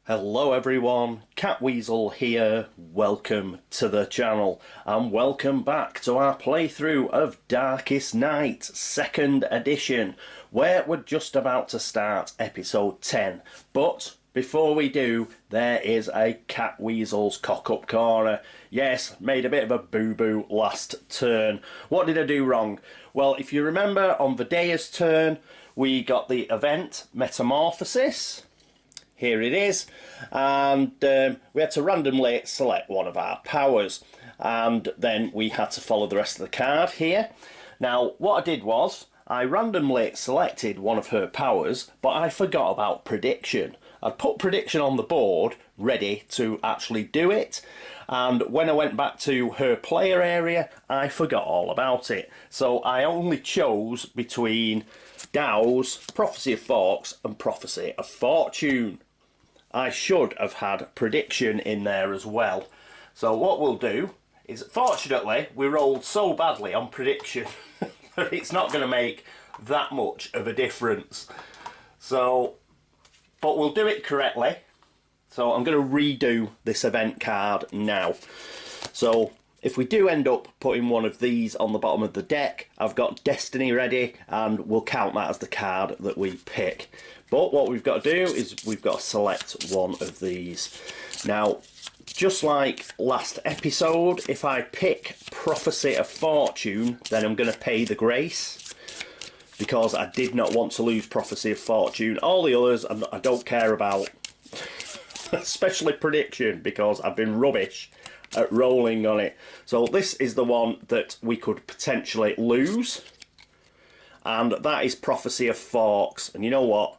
Hello everyone, Catweazle here, welcome to the channel and welcome back to our playthrough of Darkest Night 2nd edition, where we're just about to start episode 10. But before we do, there is a Catweazle's cock-up corner. Yes, made a bit of a boo-boo last turn. What did I do wrong? Well, if you remember on Veydea's turn, we got the event Metamorphosis. Here it is, and we had to randomly select one of our powers, and then we had to follow the rest of the card here. Now what I did was I randomly selected one of her powers, but I forgot about prediction. I'd put prediction on the board ready to actually do it, and when I went back to her player area I forgot all about it. So I only chose between Dow's Prophecy of Forks and Prophecy of Fortune. I should have had prediction in there as well. So what we'll do is, fortunately, we rolled so badly on prediction that it's not going to make that much of a difference. So, but we'll do it correctly. So I'm going to redo this event card now. So if we do end up putting one of these on the bottom of the deck, I've got Destiny ready and we'll count that as the card that we pick. But what we've got to do is we've got to select one of these. Now, just like last episode, if I pick Prophecy of Fortune, then I'm going to pay the grace, because I did not want to lose Prophecy of Fortune. All the others I don't care about, especially prediction, because I've been rubbish at rolling on it. So this is the one that we could potentially lose, and that is Prophecy of Forks. And you know what?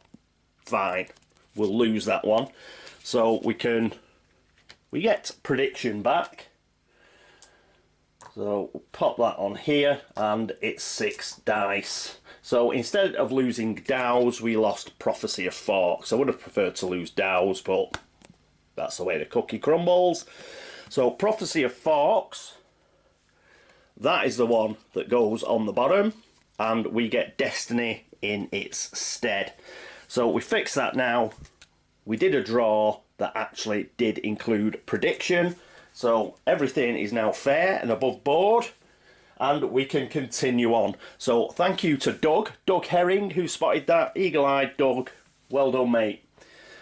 Fine, we'll lose that one. So we get prediction back. So we'll pop that on here, and it's 6 dice. So instead of losing Dow's, we lost Prophecy of Forks. I would have preferred to lose Dow's, but that's the way the cookie crumbles. So Prophecy of Forks, that is the one that goes on the bottom, and we get Destiny in its stead. So we fix that now. We did a draw that actually did include prediction. So everything is now fair and above board, and we can continue on. So thank you to Doug Herring, who spotted that. Eagle-eyed Doug, well done mate.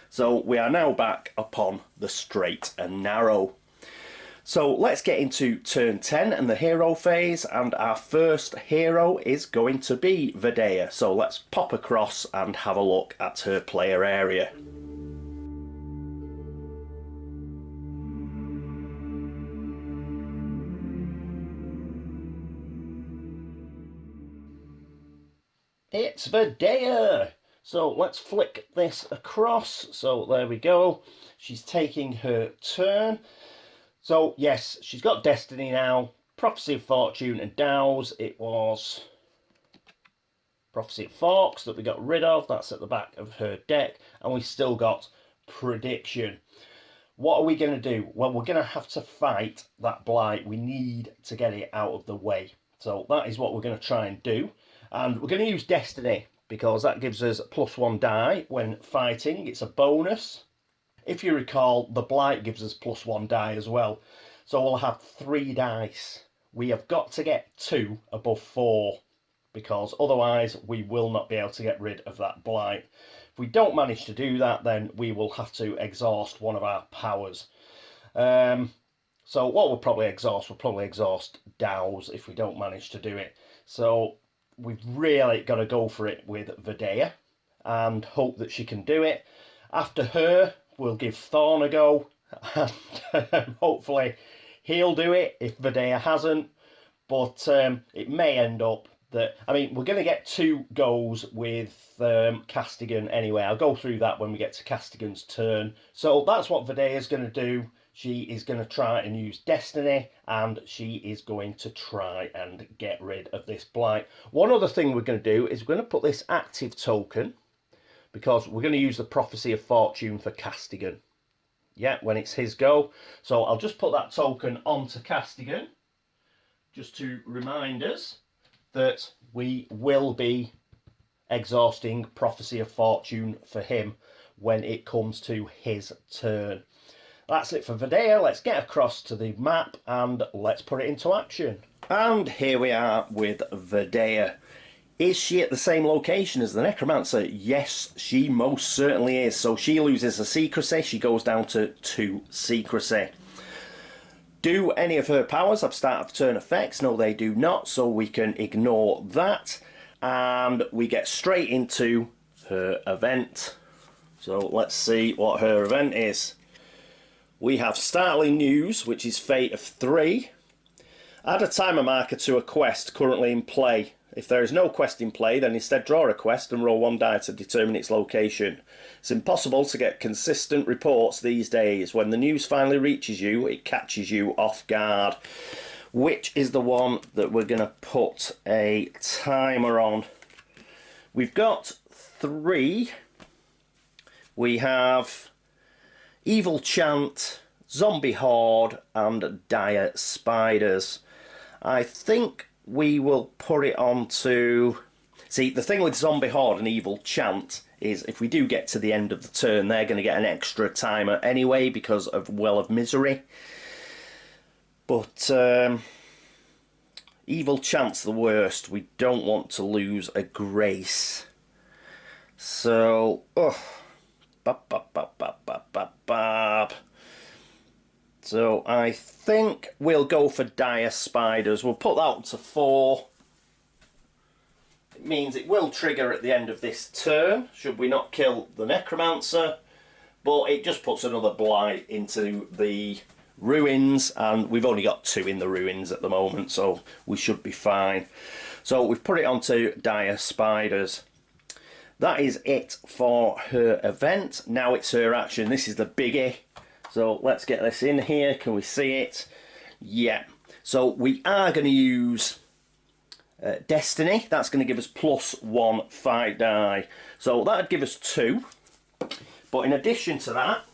So we are now back upon the straight and narrow. So let's get into turn 10 and the hero phase, and our first hero is going to be Veydea. So let's pop across and have a look at her player area. It's Veydea! So let's flick this across. So there we go. She's taking her turn. So yes, she's got Destiny now, Prophecy of Fortune and Dow's. It was Prophecy of Forks that we got rid of. That's at the back of her deck. And we still got Prediction. What are we going to do? Well, we're going to have to fight that blight. We need to get it out of the way. So that is what we're going to try and do. And we're going to use Destiny, because that gives us +1 die when fighting. It's a bonus. If you recall, the blight gives us +1 die as well. So we'll have 3 dice. We have got to get 2 above 4, because otherwise we will not be able to get rid of that blight. If we don't manage to do that, then we will have to exhaust one of our powers. So what we'll probably exhaust Dow's if we don't manage to do it. So we've really got to go for it with Veydea and hope that she can do it. After her, we'll give Thorne a go, and hopefully he'll do it if Veydea hasn't. But it may end up that, I mean, we're going to get 2 goes with Castigan anyway. I'll go through that when we get to Castigan's turn. So that's what Veydea's going to do. She is going to try and use Destiny, and she is going to try and get rid of this blight. One other thing we're going to do is we're going to put this active token, because we're going to use the Prophecy of Fortune for Castigan. Yeah, when it's his go. So I'll just put that token onto Castigan, just to remind us that we will be exhausting Prophecy of Fortune for him when it comes to his turn. That's it for Veydea. Let's get across to the map and let's put it into action. And here we are with Veydea. Is she at the same location as the Necromancer? Yes, she most certainly is. So she loses a secrecy. She goes down to 2 secrecy. Do any of her powers have start of turn effects? No, they do not. So we can ignore that. And we get straight into her event. So let's see what her event is. We have startling news, which is fate of 3. Add a timer marker to a quest currently in play. If there is no quest in play, then instead draw a quest and roll 1 die to determine its location. It's impossible to get consistent reports these days. When the news finally reaches you, it catches you off guard. Which is the one that we're going to put a timer on? We've got 3. We have Evil Chant, Zombie Horde and Dire Spiders. I think we will put it on to... See, the thing with Zombie Horde and Evil Chant is if we do get to the end of the turn, they're going to get an extra timer anyway because of Well of Misery. But Evil Chant's the worst. We don't want to lose a Grace. So... So I think we'll go for Dire Spiders. We'll put that up to 4. It means it will trigger at the end of this turn, should we not kill the Necromancer. But it just puts another blight into the ruins, and we've only got 2 in the ruins at the moment, so we should be fine. So we've put it onto Dire Spiders. That is it for her event. Now it's her action. This is the biggie. So let's get this in here. Can we see it? Yeah. So we are going to use Destiny. That's going to give us +1 fight die. So that would give us 2. But in addition to that,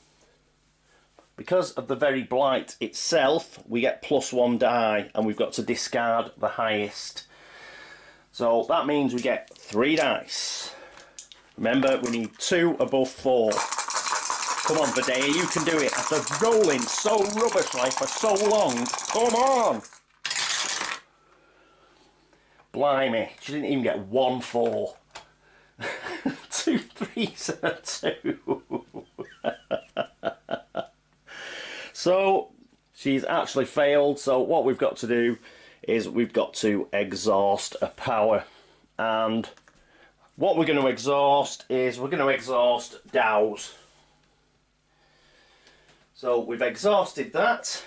because of the very blight itself, we get +1 die, and we've got to discard the highest. So that means we get 3 dice. Remember, we need 2 above 4. Come on, Veydea, you can do it. After rolling so rubbishly for so long, come on! Blimey, she didn't even get 1 4. 2 3s and a 2. So, she's actually failed. So what we've got to do is we've got to exhaust a power. And what we're going to exhaust is we're going to exhaust Dows. So we've exhausted that,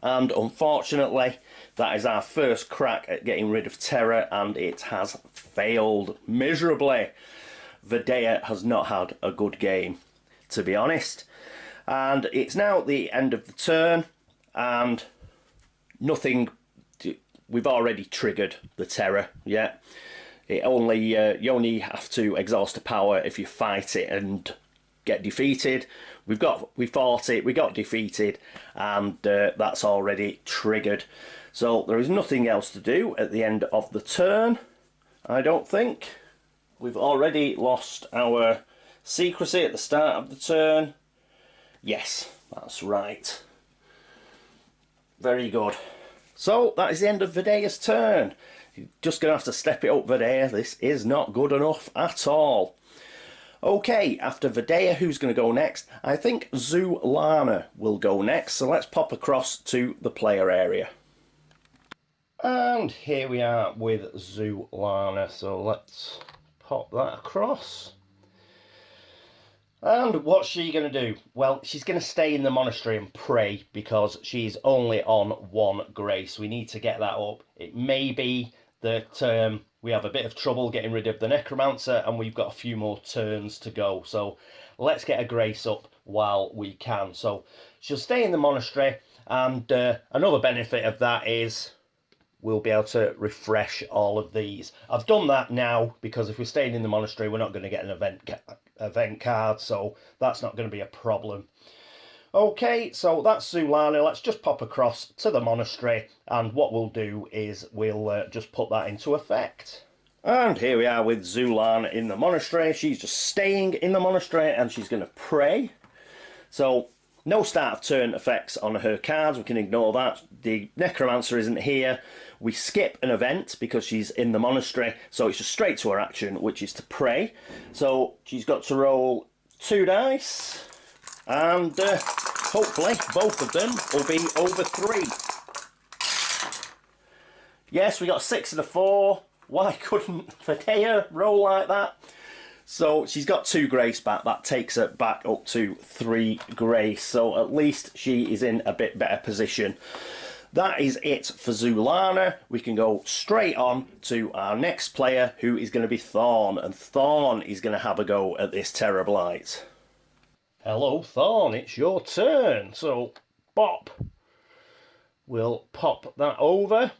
and unfortunately that is our first crack at getting rid of terror, and it has failed miserably. Veydea has not had a good game, to be honest, and it's now the end of the turn, and nothing, we've already triggered the terror. Yeah, it only you only have to exhaust a power if you fight it and get defeated. We fought it, we got defeated, and that's already triggered. So there is nothing else to do at the end of the turn, I don't think. We've already lost our secrecy at the start of the turn. Yes, that's right. Very good. So that is the end of Veydea's turn. You're just going to have to step it up, Veydea. This is not good enough at all. Okay, after Veydea, who's going to go next? I think Zulana will go next, so let's pop across to the player area. And here we are with Zulana, so let's pop that across. And what's she going to do? Well, she's going to stay in the monastery and pray, because she's only on 1 grace. We need to get that up. It may be that we have a bit of trouble getting rid of the Necromancer, and we've got a few more turns to go. So let's get a grace up while we can. So she'll stay in the monastery, and another benefit of that is we'll be able to refresh all of these. I've done that now, because if we're staying in the monastery, we're not going to get an event card, so that's not going to be a problem. Okay, so that's Zulana. Let's just pop across to the monastery, and what we'll do is we'll just put that into effect. And here we are with Zul'Aurna in the monastery. She's just staying in the monastery and she's going to pray. So, no start of turn effects on her cards. We can ignore that. The Necromancer isn't here. We skip an event because she's in the monastery. So it's just straight to her action, which is to pray. So she's got to roll 2 dice. And hopefully both of them will be over 3. Yes, we got a 6 and a 4. Why couldn't Veydea roll like that? So she's got 2 grace back. That takes her back up to 3 grace. So at least she is in a bit better position. That is it for Zul'Aurna. We can go straight on to our next player, who is going to be Thorne. And Thorne is going to have a go at this Terror Blight. Hello, Thorne. It's your turn. So, bop. We'll pop that over.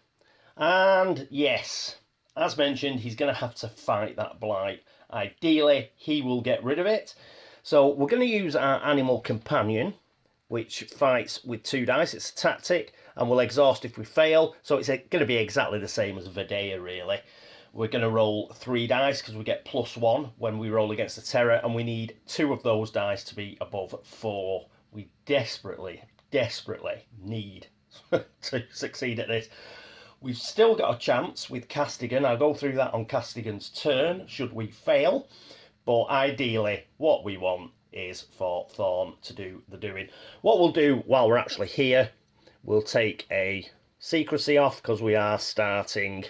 And yes, as mentioned, he's going to have to fight that blight. Ideally, he will get rid of it. So we're going to use our animal companion, which fights with 2 dice. It's a tactic, and we'll exhaust if we fail. So it's going to be exactly the same as Veydea, really. We're going to roll 3 dice because we get +1 when we roll against the terror, and we need 2 of those dice to be above 4. We desperately, desperately need to succeed at this. We've still got a chance with Castigan. I'll go through that on Castigan's turn, should we fail. But ideally, what we want is for Thorne to do the doing. What we'll do while we're actually here, we'll take a secrecy off, because we are starting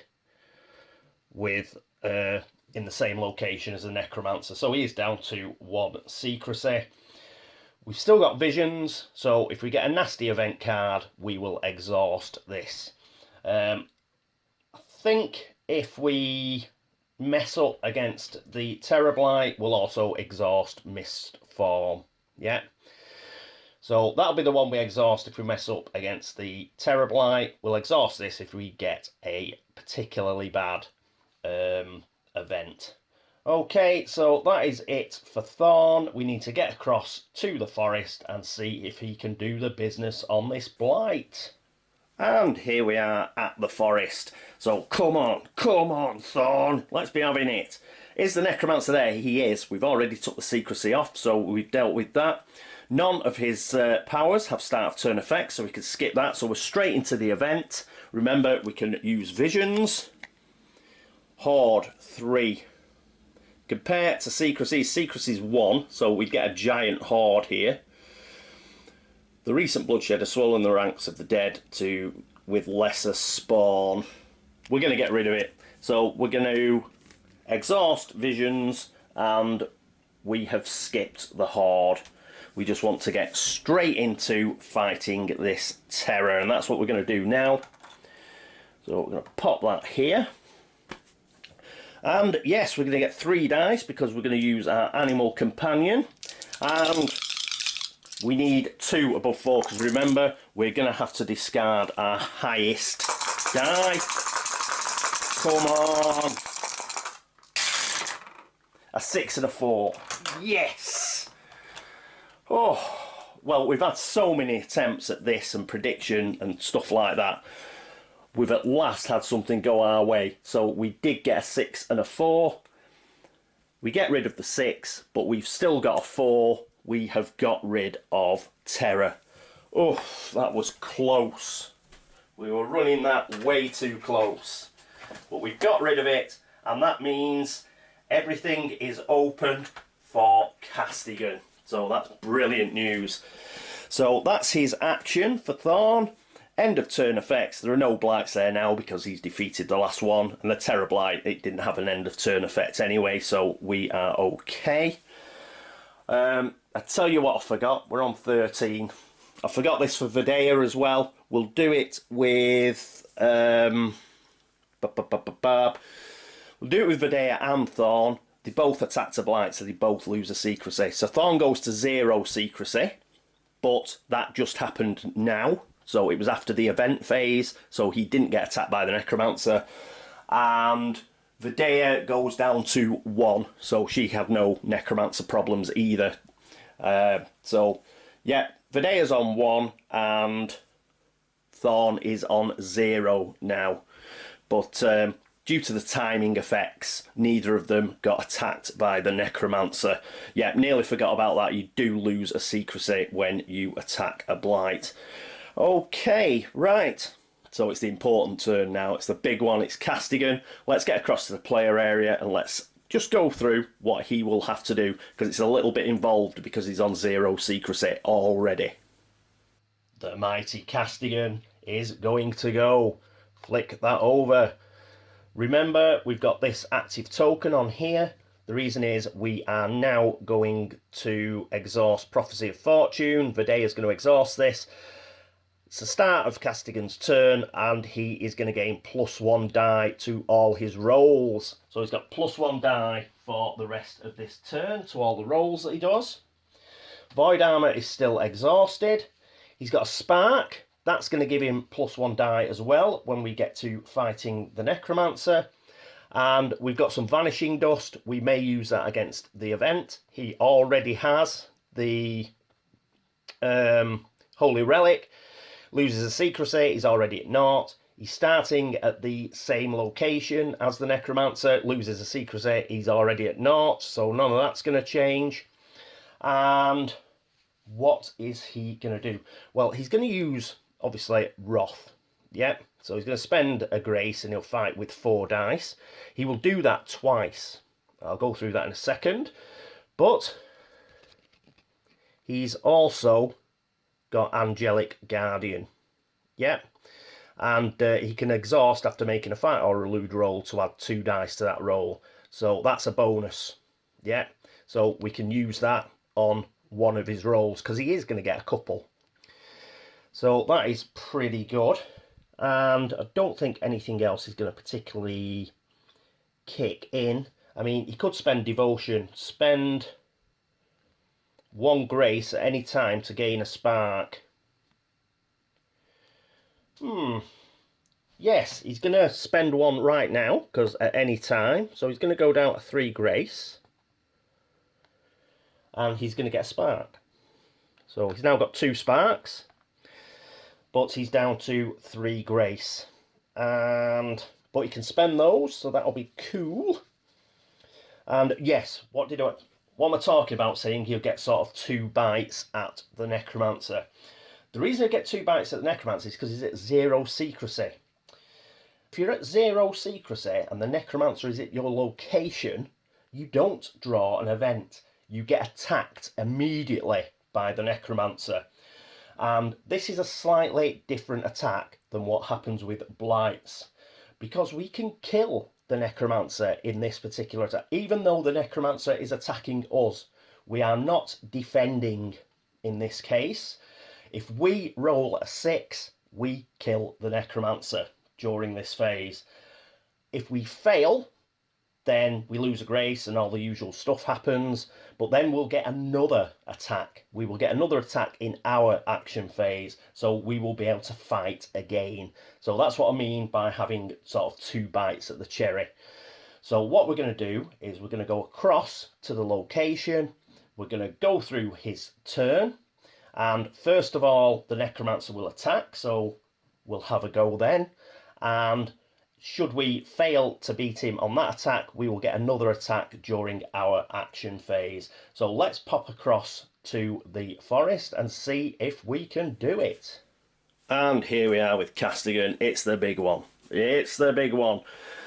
with in the same location as the Necromancer. So he is down to 1 secrecy. We've still got visions, so if we get a nasty event card, we will exhaust this. I think if we mess up against the Terror Blight, we'll also exhaust Mist Form. Yeah. So that'll be the one we exhaust if we mess up against the Terror Blight. We'll exhaust this if we get a particularly bad event. Okay, so that is it for Thorne. We need to get across to the forest and see if he can do the business on this blight. And here we are at the forest. So come on, Thorne. Let's be having it. Is the Necromancer there? He is. We've already took the secrecy off, so we've dealt with that. None of his powers have start of turn effects, so we can skip that. So we're straight into the event. Remember, we can use visions. Horde 3. Compared to secrecy, secrecy's 1, so we get a giant horde here. The recent bloodshed has swollen the ranks of the dead with lesser spawn. We're going to get rid of it. So we're going to exhaust visions, and we have skipped the horde. We just want to get straight into fighting this terror, and that's what we're going to do now. So we're going to pop that here. And yes, we're going to get 3 dice because we're going to use our animal companion. And we need 2 above 4, because remember, we're going to have to discard our highest die. Come on. A 6 and a 4. Yes! Oh, well, we've had so many attempts at this and prediction and stuff like that. We've at last had something go our way. So we did get a 6 and a 4. We get rid of the 6, but we've still got a 4. We have got rid of terror. Oh, that was close. We were running that way too close. But we've got rid of it, and that means everything is open for Castigan. So that's brilliant news. So that's his action for Thorne. End of turn effects. There are no blights there now because he's defeated the last one. And the Terror Blight, it didn't have an end of turn effect anyway, so we are okay. I tell you what I forgot. We're on 13. I forgot this for Veydea as well. We'll do it with... We'll do it with Veydea and Thorne. They both attack to blight, so they both lose a secrecy. So Thorne goes to 0 secrecy, but that just happened now. So it was after the event phase, so he didn't get attacked by the Necromancer. And Veydea goes down to 1, so she had no Necromancer problems either. So, yeah, Vedea's on 1, and Thorne is on 0 now. But due to the timing effects, neither of them got attacked by the Necromancer. Yeah, nearly forgot about that. You do lose a secrecy when you attack a blight. Okay, right. So it's the important turn now. It's the big one. It's Castigan. Let's get across to the player area and let's just go through what he will have to do, because it's a little bit involved because he's on 0 secrecy already. The mighty Castigan is going to go. Flick that over. Remember, we've got this active token on here. The reason is we are now going to exhaust Prophecy of Fortune. Veydea is going to exhaust this. It's the start of Castigan's turn, and he is going to gain +1 die to all his rolls. So he's got +1 die for the rest of this turn to all the rolls that he does. Void Armour is still exhausted. He's got a Spark. That's going to give him +1 die as well when we get to fighting the Necromancer. And we've got some Vanishing Dust. We may use that against the event. He already has the Holy Relic. Loses a secrecy, he's already at 0. He's starting at the same location as the Necromancer, loses a secrecy, he's already at 0, so none of that's going to change. And what is he going to do? Well, he's going to use, obviously, Wrath. Yep, so he's going to spend a Grace and he'll fight with 4 dice. He will do that twice. I'll go through that in a second. But he's also got Angelic Guardian. Yep. And he can exhaust after making a fight or elude roll to add 2 dice to that roll. So that's a bonus. Yeah. So we can use that on one of his rolls, because he is going to get a couple. So that is pretty good. And I don't think anything else is going to particularly kick in. I mean, he could spend Devotion, spend 1 Grace at any time to gain a Spark. Yes, he's going to spend 1 right now, because at any time. So he's going to go down to 3 Grace. And he's going to get a Spark. So he's now got 2 Sparks. But he's down to 3 Grace. But he can spend those, so that'll be cool. And yes, what am I talking about saying he'll get sort of 2 bites at the Necromancer? The reason he'll get 2 bites at the Necromancer is because he's at 0 secrecy. If you're at 0 secrecy and the Necromancer is at your location, you don't draw an event. You get attacked immediately by the Necromancer. And this is a slightly different attack than what happens with blights, because we can kill the Necromancer in this particular attack. Even though the Necromancer is attacking us, we are not defending in this case. If we roll a 6, we kill the Necromancer during this phase. If we fail, then we lose a Grace and all the usual stuff happens, but then we'll get another attack. We will get another attack in our action phase, so we will be able to fight again. So that's what I mean by having sort of 2 bites at the cherry. So what we're going to do is we're going to go across to the location. We're going to go through his turn, and first of all, the Necromancer will attack, so we'll have a go then. And should we fail to beat him on that attack, we will get another attack during our action phase. So let's pop across to the forest and see if we can do it. And here we are with Castigan. It's the big one. It's the big one.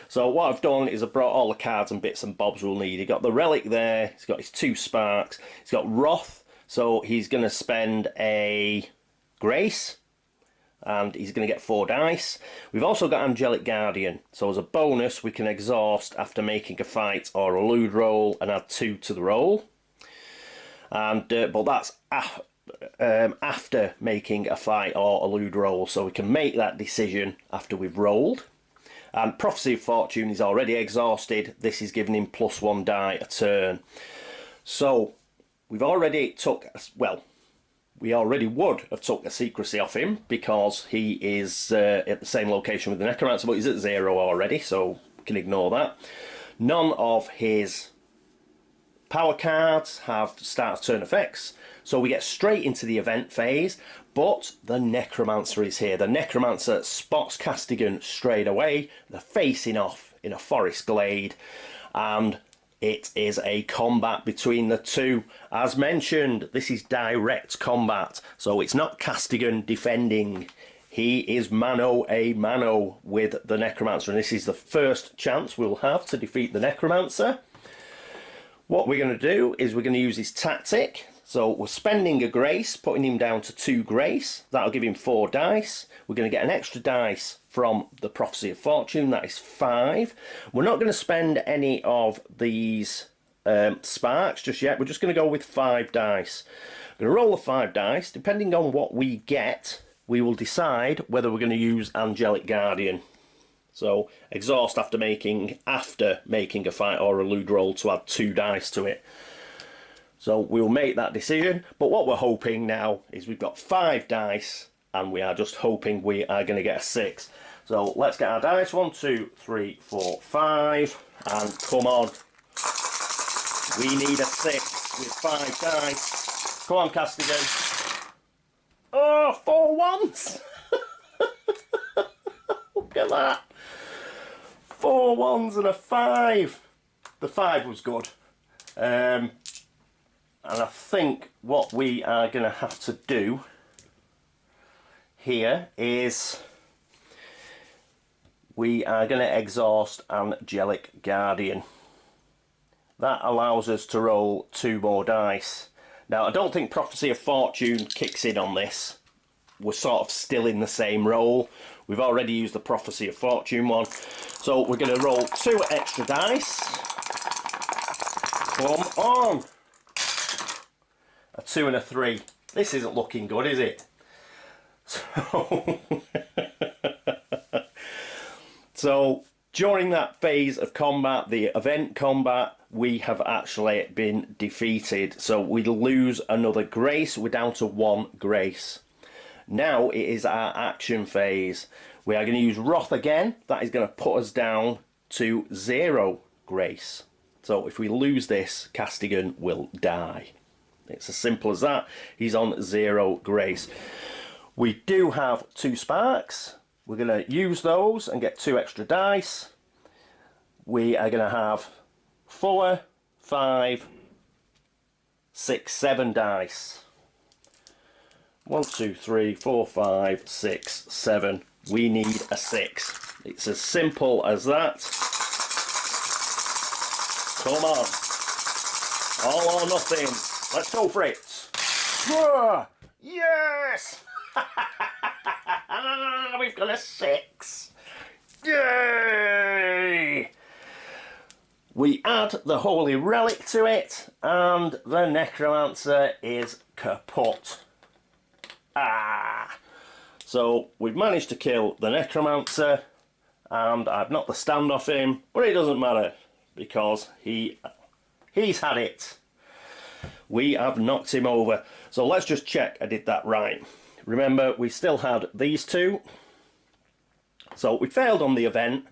So what I've done is I've brought all the cards and bits and bobs we'll need. He's got the Relic there. He's got his 2 Sparks. He's got Wrath. So he's going to spend a Grace. And he's going to get 4 dice. We've also got Angelic Guardian. So as a bonus, we can exhaust after making a fight or elude roll and add 2 to the roll. And but that's after making a fight or elude roll. So we can make that decision after we've rolled. And Prophecy of Fortune is already exhausted. This is giving him +1 die a turn. So we've already took, well, we already would have took a secrecy off him because he is at the same location with the Necromancer, but he's at 0 already, so we can ignore that. None of his power cards have start of turn effects, So we get straight into the event phase, but the Necromancer is here. The Necromancer spots Castigan straight away. They're facing off in a forest glade, and it is a combat between the two. As mentioned, this is direct combat, so it's not Castigan defending. He is mano a mano with the Necromancer, and this is the first chance we'll have to defeat the Necromancer. What we're going to do is we're going to use his tactic. So we're spending a grace, putting him down to 2 grace. That'll give him 4 dice. We're going to get an extra dice from the Prophecy of Fortune. That is 5. We're not going to spend any of these sparks just yet. We're just going to go with 5 dice. We're going to roll the 5 dice. Depending on what we get, we will decide whether we're going to use Angelic Guardian. So exhaust after making a fight or elude roll to add 2 dice to it. So we'll make that decision, but what we're hoping now is we've got 5 dice and we are just hoping we are going to get a 6. So let's get our dice. 1, 2, 3, 4, 5, and come on. We need a 6 with 5 dice. Come on, Castigan. Oh, 4 ones. Look at that. 4 ones and a 5. The 5 was good. And I think what we are going to have to do here is we are going to exhaust Angelic Guardian. That allows us to roll 2 more dice. Now, I don't think Prophecy of Fortune kicks in on this. We're sort of still in the same roll. We've already used the Prophecy of Fortune one. So we're going to roll 2 extra dice. Come on. A 2 and a 3. This isn't looking good, is it? So during that phase of combat, the event combat, we have actually been defeated. So we lose another grace. We're down to 1 grace. Now it is our action phase. We are going to use Wrath again. That is going to put us down to 0 grace. So if we lose this, Castigan will die. It's as simple as that. He's on 0 grace. We do have 2 sparks. We're going to use those and get 2 extra dice. We are going to have 4, 5, 6, 7 dice. 1, 2, 3, 4, 5, 6, 7. We need a 6. It's as simple as that. Come on. All or nothing. Let's go for it. Yes! We've got a 6. Yay! We add the Holy Relic to it, and the Necromancer is kaput. So we've managed to kill the Necromancer, and I've knocked the stand off him, but it doesn't matter, because he's had it. We have knocked him over. So let's just check I did that right. Remember, we still had these 2. So we failed on the event.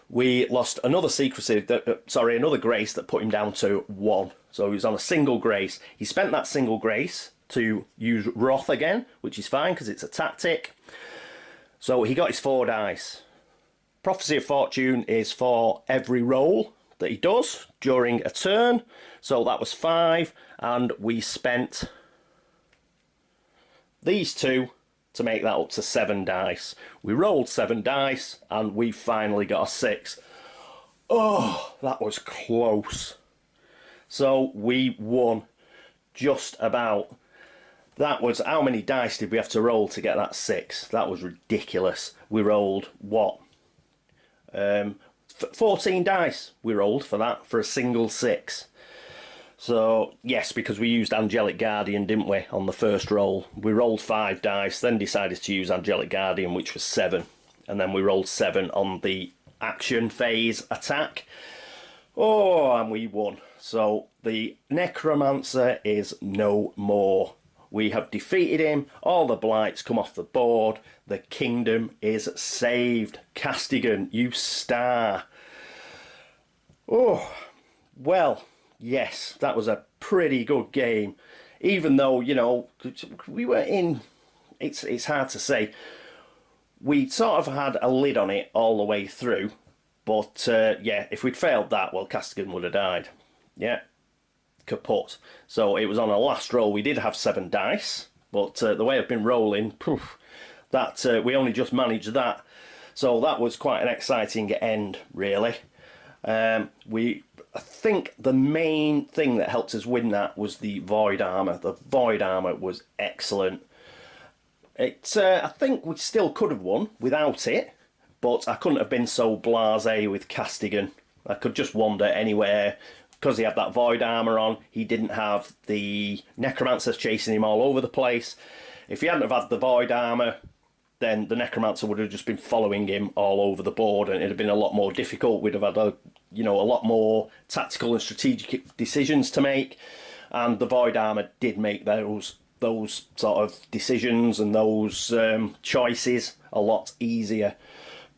We lost another secrecy, another grace that put him down to 1. So he was on a single grace. He spent that single grace to use Wrath again, which is fine because it's a tactic. So he got his 4 dice. Prophecy of Fortune is for every roll that he does during a turn. So that was 5, and we spent these 2 to make that up to 7 dice. We rolled 7 dice, and we finally got a 6. Oh, that was close. So we won just about. That was, how many dice did we have to roll to get that 6? That was ridiculous. We rolled, what? 14 dice we rolled for that, for a single 6. So, yes, because we used Angelic Guardian, didn't we, on the first roll. We rolled 5 dice, then decided to use Angelic Guardian, which was 7. And then we rolled 7 on the action phase attack. Oh, and we won. So, the Necromancer is no more. We have defeated him. All the blights come off the board. The kingdom is saved. Castigan, you star. Oh, well, yes, that was a pretty good game. even though, you know, we were in, it's hard to say. We sort of had a lid on it all the way through, but yeah, if we'd failed that, well, Castigan would have died. Yeah, kaput. So it was on a last roll. We did have 7 dice, but the way I've been rolling, poof, that we only just managed that. So that was quite an exciting end, really. I think the main thing that helped us win that was the void armor. The void armor was excellent. I think we still could have won without it, but I couldn't have been so blasé with Castigan. I could just wander anywhere. Because he had that void armor on, he didn't have the Necromancer chasing him all over the place. If he hadn't have had the void armor, then the Necromancer would have just been following him all over the board, and it'd have been a lot more difficult. We'd have had a lot more tactical and strategic decisions to make, and the void armor did make those sort of decisions and those choices a lot easier.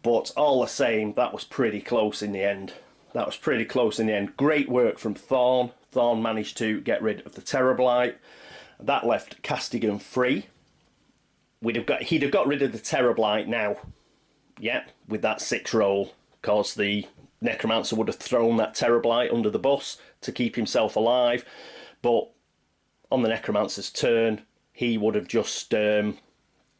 But all the same, that was pretty close in the end. Great work from Thorne. Thorne managed to get rid of the Terrorblight. That left Castigan free. He'd have got rid of the Terrorblight now. Yeah, with that 6 roll, because the Necromancer would have thrown that Terrorblight under the bus to keep himself alive. But on the Necromancer's turn, he would have just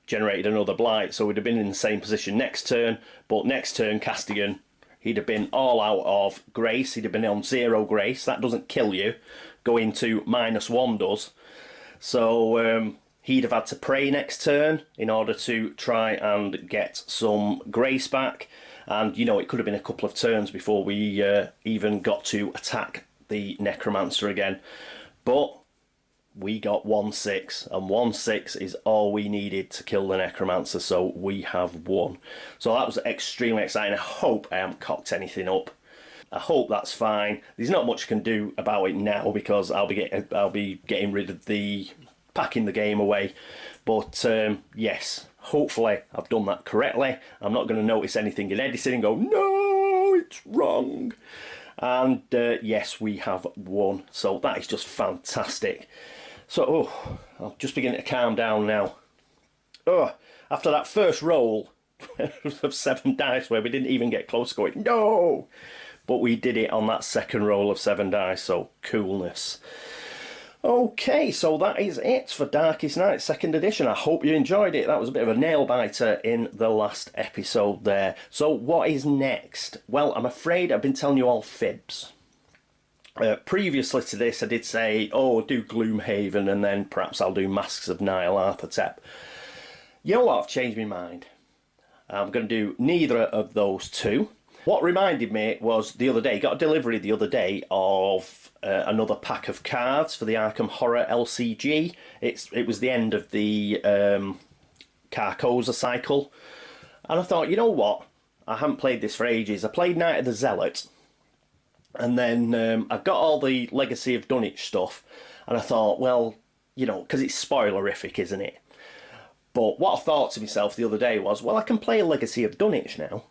generated another blight, so we'd have been in the same position next turn. But next turn, Castigan, he'd have been all out of grace. He'd have been on 0 grace. That doesn't kill you. Going to -1 does. So he'd have had to pray next turn in order to try and get some grace back. And, you know, it could have been a couple of turns before we even got to attack the Necromancer again. But we got 1-6, and 1-6 is all we needed to kill the Necromancer, so we have won. So that was extremely exciting. I hope I haven't cocked anything up. I hope that's fine. There's not much I can do about it now because I'll be getting rid of packing the game away. But yes, hopefully I've done that correctly. I'm not going to notice anything in editing and go, no, it's wrong. And yes, we have won. So that is just fantastic. So, I'm just beginning to calm down now. After that first roll of 7 dice where we didn't even get close to going, no! But we did it on that second roll of 7 dice, so coolness. Okay, so that is it for Darkest Night 2nd edition. I hope you enjoyed it. That was a bit of a nail-biter in the last episode there. So what is next? Well, I'm afraid I've been telling you all fibs. Previously to this, I did say, oh, do Gloomhaven, and then perhaps I'll do Masks of Nyarlathotep. You know what? I've changed my mind. I'm going to do neither of those two. What reminded me was the other day, got a delivery the other day of another pack of cards for the Arkham Horror LCG. It was the end of the Carcosa cycle. And I thought, you know what? I haven't played this for ages. I played Night of the Zealot. And then I got all the Legacy of Dunwich stuff, and I thought, well, you know, because it's spoilerific, isn't it? But what I thought to myself the other day was, well, I can play Legacy of Dunwich now,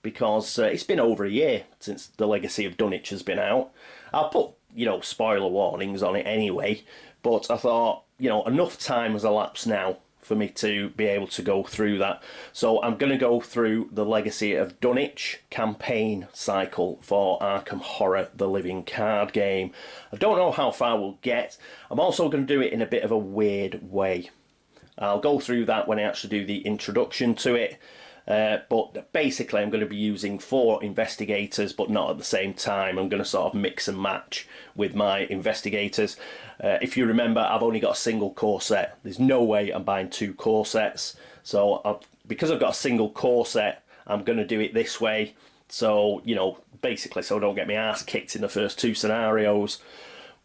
because it's been over a year since the Legacy of Dunwich has been out. I'll put, you know, spoiler warnings on it anyway, but I thought, you know, enough time has elapsed now for me to be able to go through that. So I'm going to go through the Legacy of Dunwich campaign cycle for Arkham Horror, the living card game. I don't know how far we'll get. I'm also going to do it in a bit of a weird way. I'll go through that when I actually do the introduction to it. But basically I'm going to be using 4 investigators, but not at the same time. I'm going to sort of mix and match with my investigators. If you remember, I've only got a single core set. There's no way I'm buying 2 core sets. So because I've got a single core set, I'm going to do it this way. So, you know, basically so I don't get my ass kicked in the first 2 scenarios.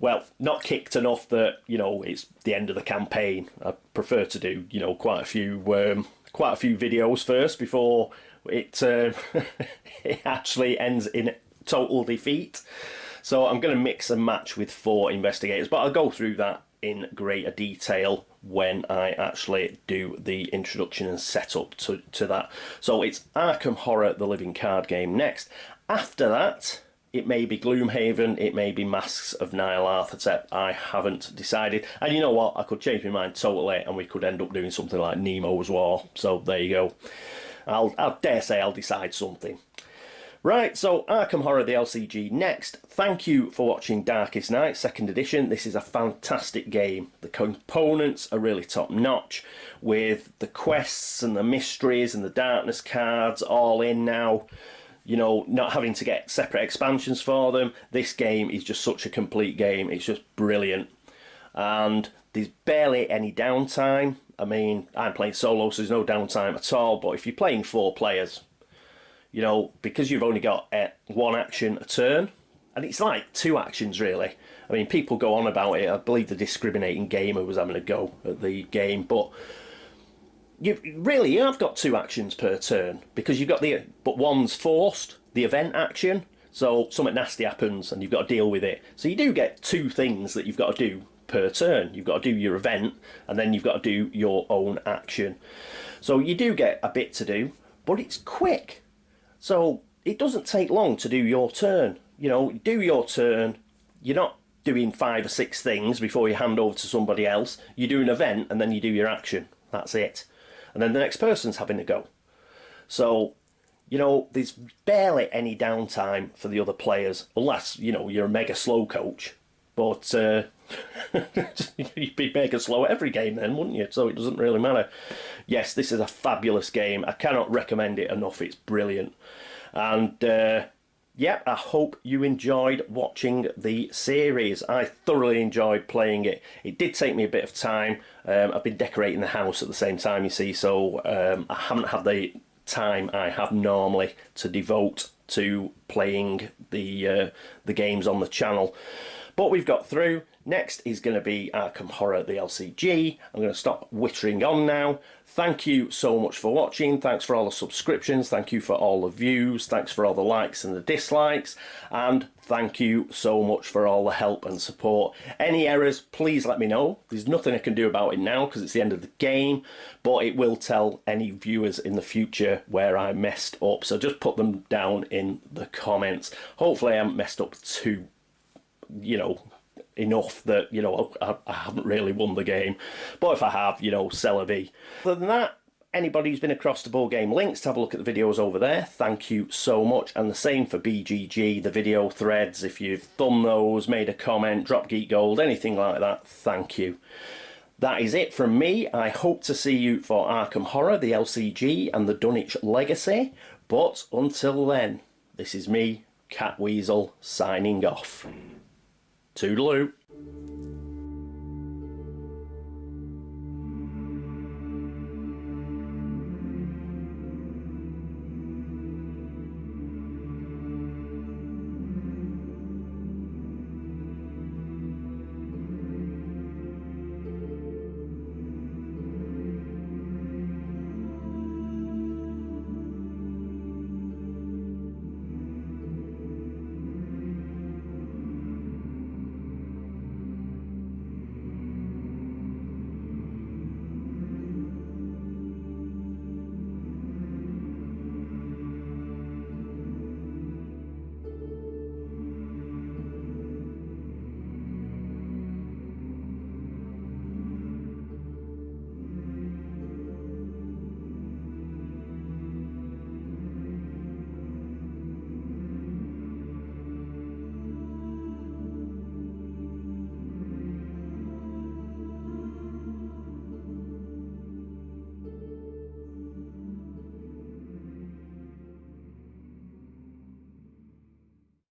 Well, not kicked enough that, you know, it's the end of the campaign. I prefer to do, you know, quite a few videos first before it it actually ends in total defeat. So I'm going to mix and match with 4 investigators, but I'll go through that in greater detail when I actually do the introduction and setup to that. So it's Arkham Horror, the living card game next. After that, It may be Gloomhaven, it may be Masks of Nyarlathotep, I haven't decided. And you know what, I could change my mind totally and we could end up doing something like Nemo's War. So there you go. I'll dare say I'll decide something. Right, so Arkham Horror the LCG next. Thank you for watching Darkest Night 2nd edition. This is a fantastic game. The components are really top notch, with the quests and the mysteries and the darkness cards all in now. You know, not having to get separate expansions for them. This game is just such a complete game. It's just brilliant. And there's barely any downtime. I mean, I'm playing solo, so there's no downtime at all. But if you're playing 4 players, you know, because you've only got 1 action a turn, and it's like 2 actions really. I mean, people go on about it. I believe the discriminating gamer was having a go at the game, but you have got 2 actions per turn, because you've got but one's forced, the event action, so something nasty happens and you've got to deal with it. So you do get 2 things that you've got to do per turn. You've got to do your event and then you've got to do your own action. So you do get a bit to do, but it's quick. So it doesn't take long to do your turn. You know, do your turn, you're not doing 5 or 6 things before you hand over to somebody else. You do an event and then you do your action. That's it. And then the next person's having a go. So, you know, there's barely any downtime for the other players, unless, you know, you're a mega slow coach. But you'd be mega slow at every game then, wouldn't you? So it doesn't really matter. Yes, this is a fabulous game. I cannot recommend it enough. It's brilliant. And yeah, I hope you enjoyed watching the series. I thoroughly enjoyed playing it. It did take me a bit of time. I've been decorating the house at the same time, you see, so I haven't had the time I have normally to devote to playing the games on the channel. But we've got through. Next is going to be Arkham Horror the LCG. I'm going to stop wittering on now. Thank you so much for watching. Thanks for all the subscriptions. Thank you for all the views. Thanks for all the likes and the dislikes. And thank you so much for all the help and support. Any errors, please let me know. There's nothing I can do about it now because it's the end of the game, but it will tell any viewers in the future where I messed up. So just put them down in the comments. Hopefully I haven't messed up too, you know, enough that, you know, I haven't really won the game. But if I have, you know, c'est la vie. Other than that, anybody who's been across the board game links to have a look at the videos over there, thank you so much. And the same for BGG, the video threads. If you've done those, made a comment, dropped Geek Gold, anything like that, thank you. That is it from me. I hope to see you for Arkham Horror, the LCG, and the Dunwich Legacy. But until then, this is me, Catweazle, signing off. Toodaloo.